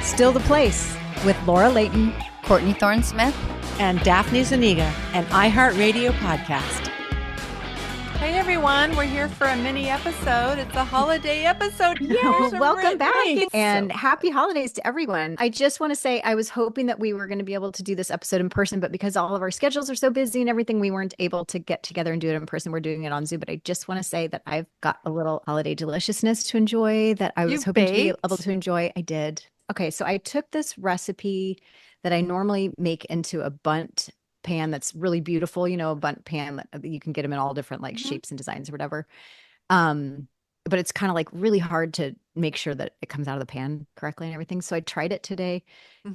Still the Place with Laura Layton Courtney Thorne-Smith, and Daphne Zuniga, an iHeartRadio podcast. Hey everyone, we're here for a mini episode. It's a holiday episode. Yes, welcome back nice. and happy holidays to everyone. I just want to say I was hoping that we were going to be able to do this episode in person, but because all of our schedules are so busy and everything, we weren't able to get together and do it in person. We're doing it on Zoom, but I just want to say that I've got a little holiday deliciousness to enjoy that I was hoping to be able to enjoy. I did. Okay, so I took this recipe that I normally make into a bundt pan that's really beautiful, you know, a bundt pan that you can get them in all different like shapes and designs or whatever. But it's kind of like really hard to make sure that it comes out of the pan correctly and everything. So I tried it today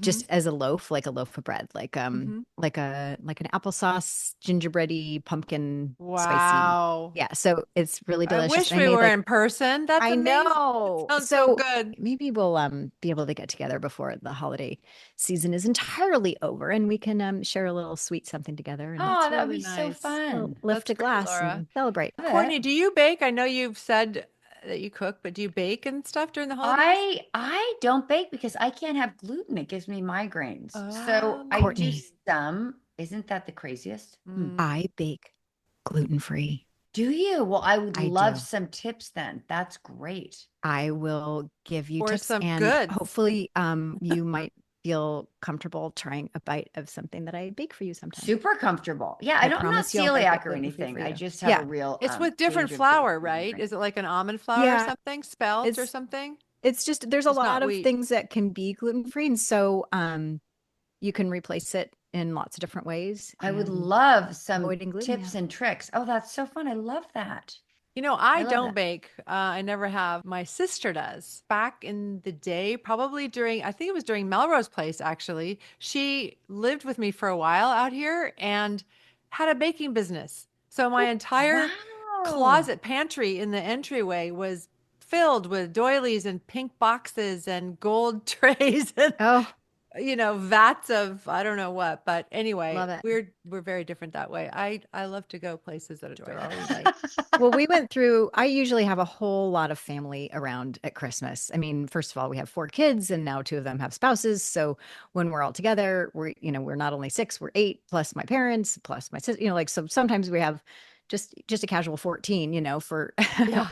just as a loaf, like a loaf of bread, like an applesauce, gingerbready, pumpkin, spicy. Yeah, so it's really delicious. I wish we were in person. That's amazing. I know. Sounds so good. Maybe we'll be able to get together before the holiday season is entirely over, and we can share a little sweet something together. And that would be so fun. Lift a glass and celebrate. Courtney, do you bake? I know you've said that you cook, but do you bake and stuff during the holidays? I don't bake because I can't have gluten. It gives me migraines. So Courtney. I do some. Isn't that the craziest? I bake gluten-free. Do you? Well, I would love some tips then. That's great. I will give you tips some and goods. Hopefully you might feel comfortable trying a bite of something that I bake for you sometime. Super comfortable. Yeah, I'm not celiac or anything. I just have a real It's with different flour, right? Is it like an almond flour or something? Spelt or something? It's just there's a lot of things that can be gluten-free, and so you can replace it in lots of different ways. I would love some tips and tricks. Oh, that's so fun. I love that. You know, I don't bake. I never have. My sister does. Back in the day, probably I think it was during Melrose Place, actually. She lived with me for a while out here and had a baking business. So my entire closet pantry in the entryway was filled with doilies and pink boxes and gold trays and vats of I don't know what, but anyway, we're very different that way. I love to go places that are always like. Well, I usually have a whole lot of family around at Christmas. I mean, first of all, we have 4 kids and now 2 of them have spouses. So when we're all together, we're not only 6, we're 8 plus my parents, plus my sister, so sometimes we have just a casual 14, for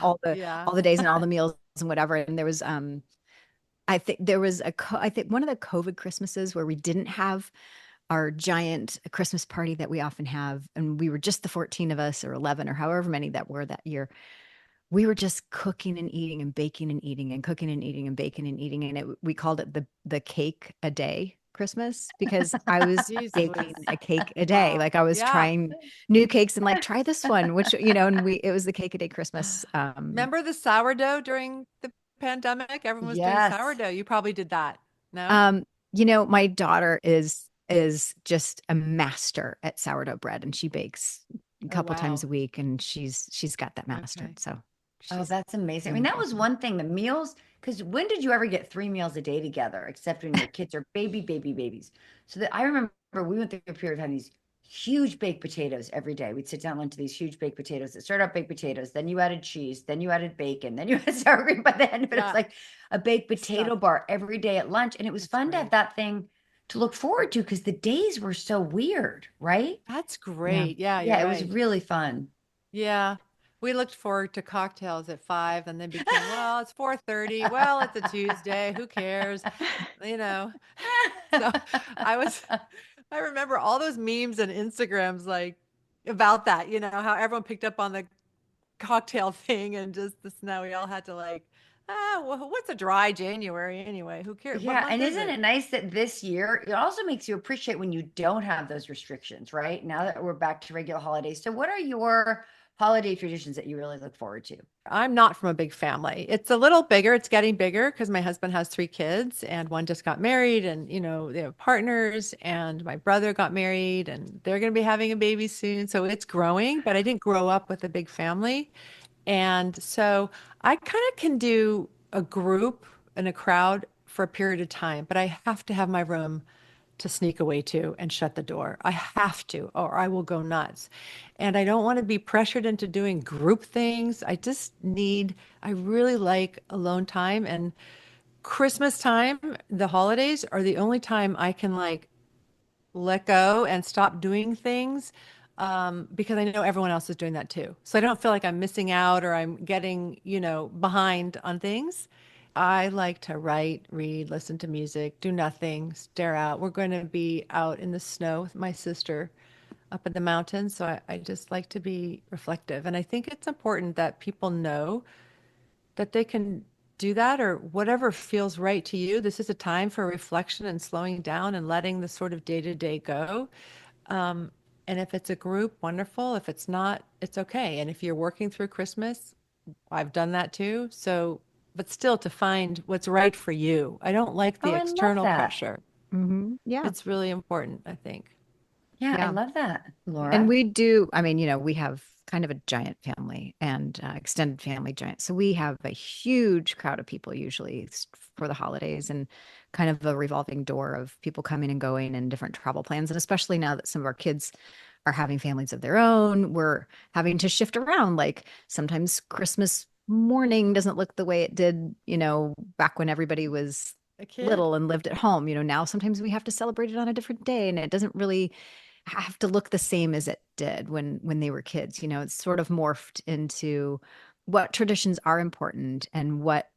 all the days and all the meals and whatever. And there was, I think one of the COVID Christmases where we didn't have our giant Christmas party that we often have, and we were just the 14 of us or 11 or however many that were that year. We were just cooking and eating and baking and eating and cooking and eating and baking and eating, and we called it the cake a day Christmas because I was baking a cake a day. Like I was trying new cakes and like try this one, which and it was the cake a day Christmas. Remember the sourdough during the pandemic? Everyone was doing sourdough. You probably did that. No. My daughter is just a master at sourdough bread, and she bakes a couple times a week, and she's got that mastered. Okay. So that's amazing. I mean, that was one thing, the meals, because when did you ever get 3 meals a day together, except when your kids are babies? So I remember we went through a period of having these huge baked potatoes every day. We'd sit down and lunch these huge baked potatoes. It started out baked potatoes, then you added cheese, then you added bacon, then you had sour cream by the end of it. It was like a baked potato bar every day at lunch. And it was fun to have that thing to look forward to because the days were so weird, right? That's great. Yeah. It was really fun. Yeah. We looked forward to cocktails at 5 and then became, it's 4:30. Well, it's a Tuesday. Who cares? So I remember all those memes and Instagrams like about that, how everyone picked up on the cocktail thing and just now we all had to like, what's a dry January anyway? Who cares? Yeah. And isn't it nice that this year, it also makes you appreciate when you don't have those restrictions, right? Now that we're back to regular holidays. So what are your holiday traditions that you really look forward to? I'm not from a big family. It's a little bigger. It's getting bigger because my husband has 3 kids and one just got married and, they have partners, and my brother got married and they're going to be having a baby soon. So it's growing, but I didn't grow up with a big family. And so I kind of can do a group and a crowd for a period of time, but I have to have my room to sneak away to and shut the door. I have to, or I will go nuts. And I don't want to be pressured into doing group things. I really like alone time. And Christmas time, the holidays are the only time I can like let go and stop doing things because I know everyone else is doing that too. So I don't feel like I'm missing out or I'm getting, behind on things. I like to write, read, listen to music, do nothing, stare out. We're going to be out in the snow with my sister up in the mountains. So I just like to be reflective. And I think it's important that people know that they can do that or whatever feels right to you. This is a time for reflection and slowing down and letting the sort of day to day go. Um, and if it's a group, wonderful. If it's not, it's okay. And if you're working through Christmas, I've done that too. So, but still to find what's right for you. I don't like Oh, the I love external that. pressure. Yeah. It's really important, I think. Yeah, I Yeah. love that, And Laura. we do, I mean, we have kind of a giant family and extended family giant. So we have a huge crowd of people usually for the holidays and kind of a revolving door of people coming and going and different travel plans. And especially now that some of our kids are having families of their own, we're having to shift around. Like sometimes Christmas morning doesn't look the way it did, back when everybody was A kid? little and lived at home. Now sometimes we have to celebrate it on a different day and it doesn't really have to look the same as it did when they were kids. It's sort of morphed into what traditions are important and what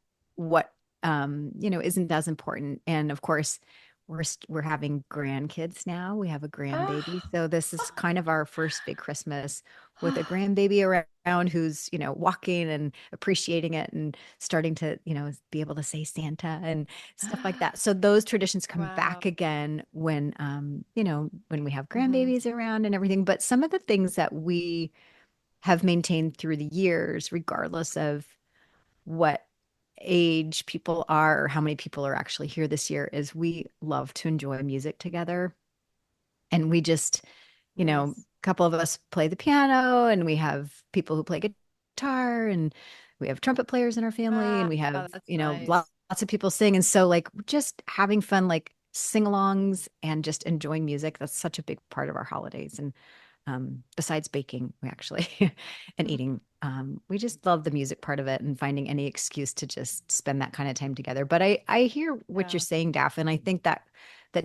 isn't as important. And of course, we're having grandkids now. We have a grandbaby. Oh, So this is kind of our first big Christmas with a grandbaby around who's, walking and appreciating it and starting to, be able to say Santa and stuff like that. So those traditions come back Wow. again when we have Hmm. grandbabies around and everything. But some of the things that we have maintained through the years, regardless of what age people are or how many people are actually here this year, is we love to enjoy music together. And we just, a Nice. couple of us play the piano and we have people who play guitar and we have trumpet players in our family and Wow, we have, that's lots nice. of people sing. And so like just having fun, like sing-alongs and just enjoying music, that's such a big part of our holidays. And besides baking, we actually and eating, we just love the music part of it and finding any excuse to just spend that kind of time together. But I hear what you're Yeah. saying, Daphne, and I think that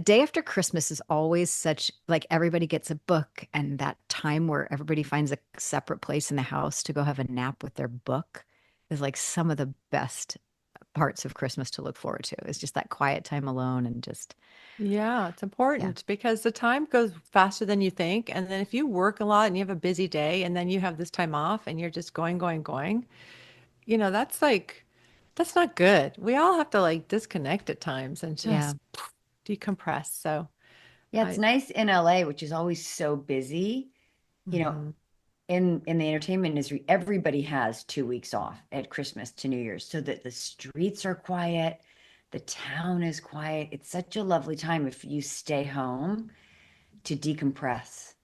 day after Christmas is always such like everybody gets a book and that time where everybody finds a separate place in the house to go have a nap with their book is like some of the best parts of Christmas to look forward to. It's just that quiet time alone and just Yeah, it's yeah. important because the time goes faster than you think. And then if you work a lot and you have a busy day and then you have this time off and you're just going, going, going, that's like, that's not good. We all have to like disconnect at times and Yeah. just decompress. So yeah, it's I, nice in LA, which is always so busy. You know, mhm. in the entertainment industry, everybody has 2 weeks off at Christmas to New Year's so that the streets are quiet, the town is quiet. It's such a lovely time if you stay home to decompress.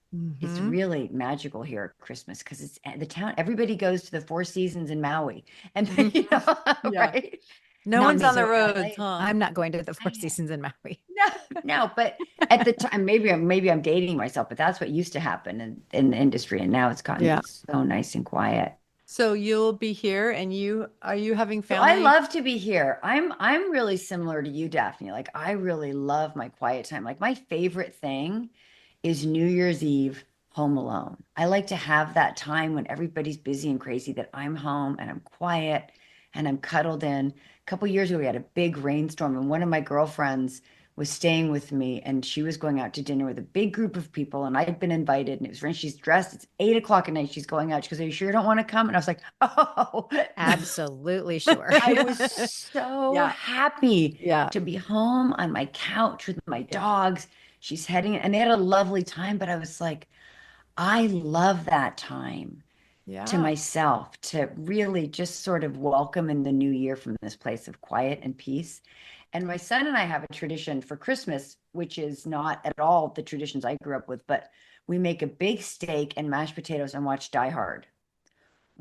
It's Mhm. really magical here at Christmas because it's the town. Everybody goes to the Four Seasons in Maui, and Yeah. right? No Not one's me. on the So roads, LA, huh? I'm not going to the Four I Seasons in Maui. no, no, but at the time, maybe I'm dating myself, but that's what used to happen in the industry, and now it's gotten Yeah. so nice and quiet. So you'll be here and are you having So I family? love to be here. I'm really similar to you, Daphne. Like I really love my quiet time. Like my favorite thing is New Year's Eve home alone. I like to have that time when everybody's busy and crazy that I'm home and I'm quiet and I'm cuddled in. A couple years ago, we had a big rainstorm, and one of my girlfriends was staying with me, and she was going out to dinner with a big group of people, and I'd been invited, and it was when she's dressed. It's 8 o'clock at night. She's going out. She goes, "Are you sure you don't want to come?" And I was like, "Oh." Absolutely sure. I was so Yeah. happy Yeah. to be home on my couch with my Yeah. dogs. She's heading, and they had a lovely time, but I was like, I love that time to Yeah. myself to really just sort of welcome in the new year from this place of quiet and peace. And my son and I have a tradition for Christmas, which is not at all the traditions I grew up with, but we make a big steak and mashed potatoes and watch Die Hard,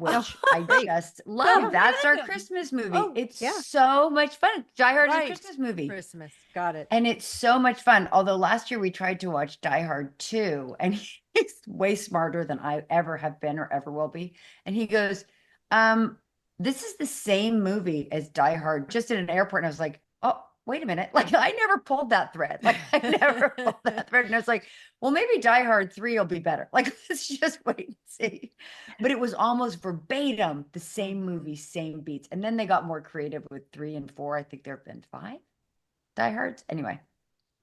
Oh, which I great. just love. Go Yeah. That's our get him. Christmas movie. Oh, It's Yeah. so much fun. Die Hard is a right. Christmas movie. Christmas. Got it. And it's so much fun. Although last year we tried to watch Die Hard 2, and he's way smarter than I ever have been or ever will be. And he goes, this is the same movie as Die Hard, just in an airport. And I was like, oh, wait a minute. Like, I never pulled that thread. Like, I never pulled that thread. And I was like, well, maybe Die Hard 3 will be better. Like, let's just wait and see. But it was almost verbatim the same movie, same beats. And then they got more creative with 3 and 4. I think there have been 5 Die Hards. Anyway,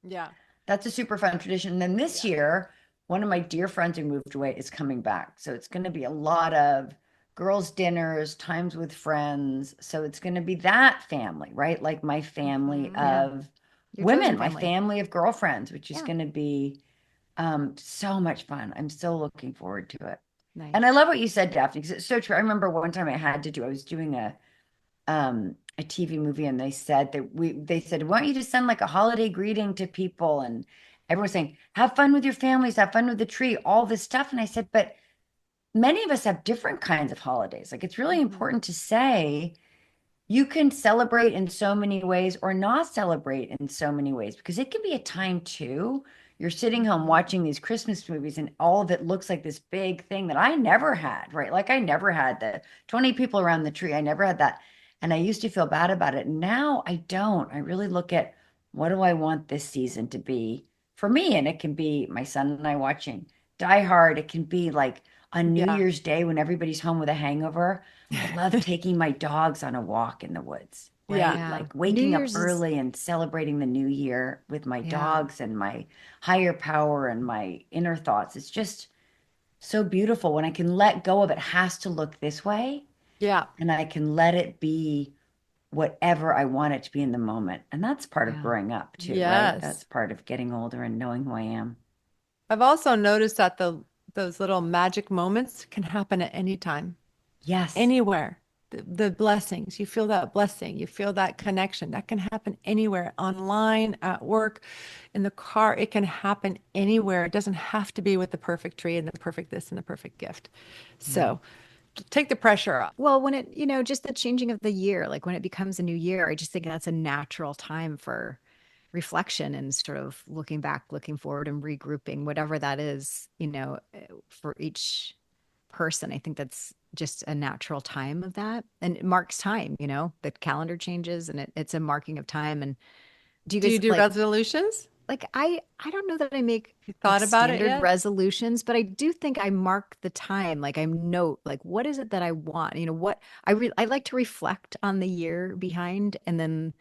Yeah. that's a super fun tradition. And then this year, one of my dear friends who moved away is coming back. So it's going to be a lot of girls' dinners, times with friends. So it's going to be that family, right? Like my family of Your women, chosen my family. family of girlfriends, which is Yeah. going to be so much fun. I'm so looking forward to it. Nice. And I love what you said, Daphne, because it's so true. I remember one time I was doing a TV movie, and they said they said, "We want you to send like a holiday greeting to people," and everyone's saying, "Have fun with your families, have fun with the tree, all this stuff." And I said, "But many of us have different kinds of holidays. Like, it's really important to say you can celebrate in so many ways or not celebrate in so many ways, because it can be a time too. You're sitting home watching these Christmas movies and all of it looks like this big thing that I never had, right? Like, I never had the 20 people around the tree. I never had that. And I used to feel bad about it. Now I don't. I really look at, what do I want this season to be for me? And it can be my son and I watching Die Hard. It can be like on New Yeah. Year's Day when everybody's home with a hangover. I love taking my dogs on a walk in the woods, right? Yeah. Like New waking up Year's is- early and celebrating the new year with my Yeah. dogs and my higher power and my inner thoughts. It's just so beautiful when I can let go of it has to look this way, Yeah. and I can let it be whatever I want it to be in the moment. And that's part of Yeah. growing up too, right? Yes. That's part of getting older and knowing who I am. I've also noticed that those little magic moments can happen at any time, Yes. anywhere. The blessings, you feel that blessing, you feel that connection. That can happen anywhere, online, at work, in the car. It can happen anywhere. It doesn't have to be with the perfect tree and the perfect this and the perfect gift. So take the pressure off. Well, when it, just the changing of the year, like when it becomes a new year, I just think that's a natural time for reflection and sort of looking back, looking forward, and regrouping, whatever that is, for each person. I think that's just a natural time of that. And it marks time, the calendar changes and it's a marking of time. And do you Do guys you do resolutions? like I don't know that I make You thought about it standard yet? resolutions, but I do think I mark the time. Like I note, like, what is it that I want? What I like to reflect on the year behind, and then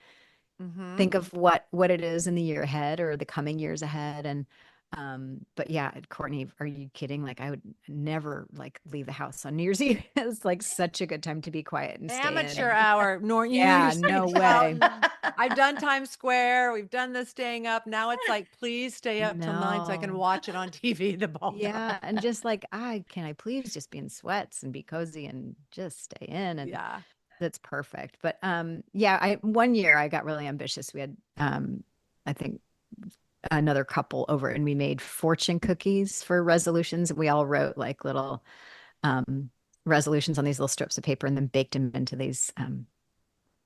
think of what it is in the year ahead or the coming years ahead. And but yeah, Courtney, are you kidding? Like, I would never like leave the house on New Year's Eve. It's like such a good time to be quiet and stay in. Amateur hour, nor you Yeah, usually no tell- way. I've done Times Square. We've done the staying up. Now it's like, please stay up till 9 so I can No. watch it on TV. The ball. Yeah, and just like, can I please just be in sweats and be cozy and just stay in? And Yeah. that's perfect. But yeah, one year I got really ambitious. We had I think another couple over, and we made fortune cookies for resolutions. We all wrote like little resolutions on these little strips of paper and then baked them into these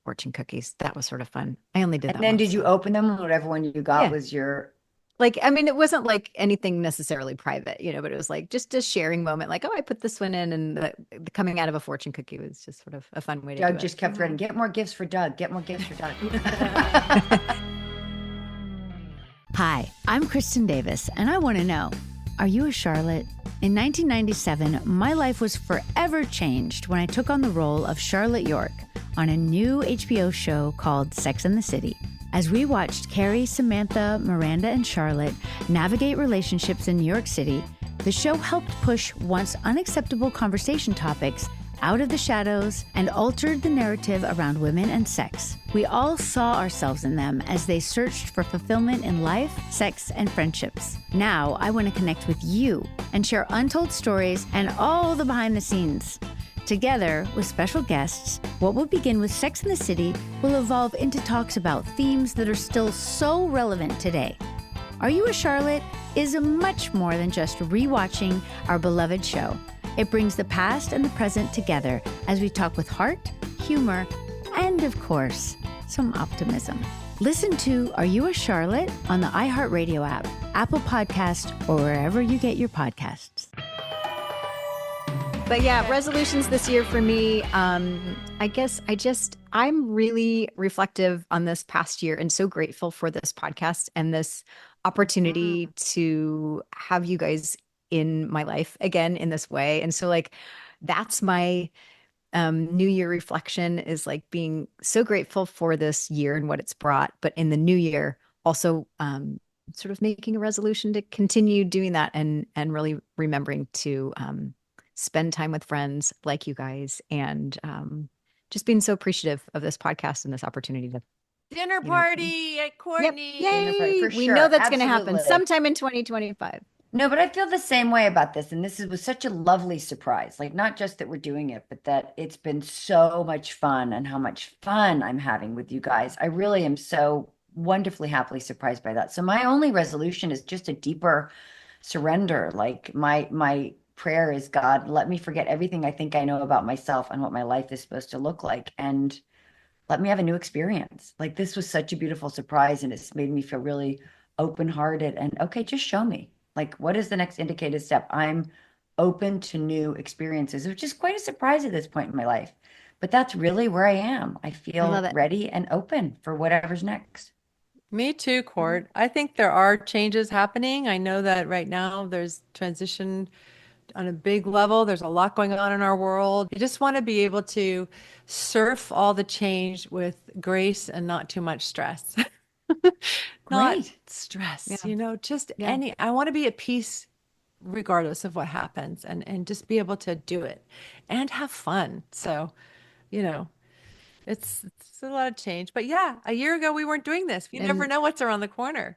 fortune cookies. That was sort of fun. I only did that And then once, did you so. open them? Whatever one you got Yeah. was your. Like, I mean, it wasn't like anything necessarily private, but it was like just a sharing moment. Like, oh, I put this one in, and the coming out of a fortune cookie was just sort of a fun way to do Doug it. just kept writing, "Get more gifts for Doug. Get more gifts for Doug." Hi, I'm Kristen Davis, and I want to know, are you a Charlotte? In 1997, my life was forever changed when I took on the role of Charlotte York on a new HBO show called Sex and the City. As we watched Carrie, Samantha, Miranda, and Charlotte navigate relationships in New York City, the show helped push once unacceptable conversation topics out of the shadows and altered the narrative around women and sex. We all saw ourselves in them as they searched for fulfillment in life, sex, and friendships. Now, I want to connect with you and share untold stories and all the behind the scenes. Together with special guests, what will begin with Sex and the City will evolve into talks about themes that are still so relevant today. Are You a Charlotte is much more than just rewatching our beloved show. It brings the past and the present together as we talk with heart, humor, and of course, some optimism. Listen to Are You a Charlotte on the iHeartRadio app, Apple Podcast, or wherever you get your podcasts. But yeah, resolutions this year for me, I guess I'm really reflective on this past year and so grateful for this podcast and this opportunity to have you guys in my life again in this way. And so like that's my New Year reflection, is like being so grateful for this year and what it's brought, but in the new year also sort of making a resolution to continue doing that and really remembering to spend time with friends like you guys, and just being so appreciative of this podcast and this opportunity to Dinner party at Courtney. Yep. Yay! For We sure. know that's going to happen Absolutely. sometime in 2025. No, but I feel the same way about this. And was such a lovely surprise. Like, not just that we're doing it, but that it's been so much fun and how much fun I'm having with you guys. I really am so wonderfully, happily surprised by that. So my only resolution is just a deeper surrender. Like my prayer is, God, let me forget everything I think I know about myself and what my life is supposed to look like. And let me have a new experience. Like, this was such a beautiful surprise, and it's made me feel really open-hearted and okay, just show me. Like, what is the next indicated step? I'm open to new experiences, which is quite a surprise at this point in my life. But that's really where I am. I feel ready and open for whatever's next. Me too, Court. I think there are changes happening. I know that right now there's transition on a big level. There's a lot going on in our world. I just want to be able to surf all the change with grace and not too much stress. Not Great. stress, Yeah. just I want to be at peace regardless of what happens, and just be able to do it and have fun. So, it's a lot of change. But yeah, a year ago we weren't doing this. You never know what's around the corner.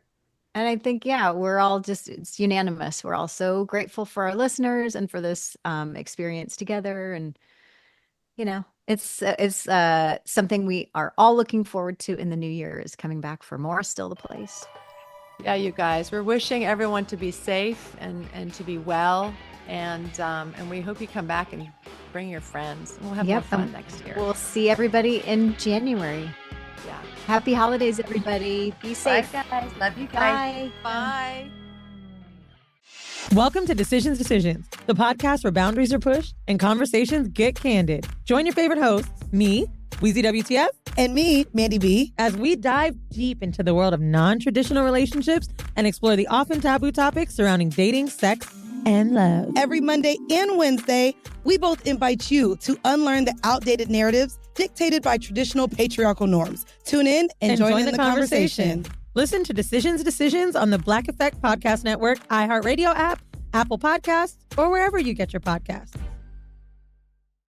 And I think, yeah, we're all it's unanimous. We're all so grateful for our listeners and for this experience together. And, it's something we are all looking forward to in the new year, is coming back for more Still the Place. Yeah, you guys, we're wishing everyone to be safe and to be well. And we hope you come back and bring your friends. We'll have more fun next year. We'll see everybody in January. Yeah. Happy holidays, everybody. Be safe. Bye, guys. Love you guys. Bye. Bye. Welcome to Decisions, the podcast where boundaries are pushed and conversations get candid. Join your favorite hosts, me, Weezy WTF, and me, Mandy B, as we dive deep into the world of non-traditional relationships and explore the often taboo topics surrounding dating, sex, and love. Every Monday and Wednesday, we both invite you to unlearn the outdated narratives dictated by traditional patriarchal norms. Tune in and join in the conversation. Listen to Decisions on the Black Effect Podcast Network, iHeartRadio app, Apple Podcasts, or wherever you get your podcasts.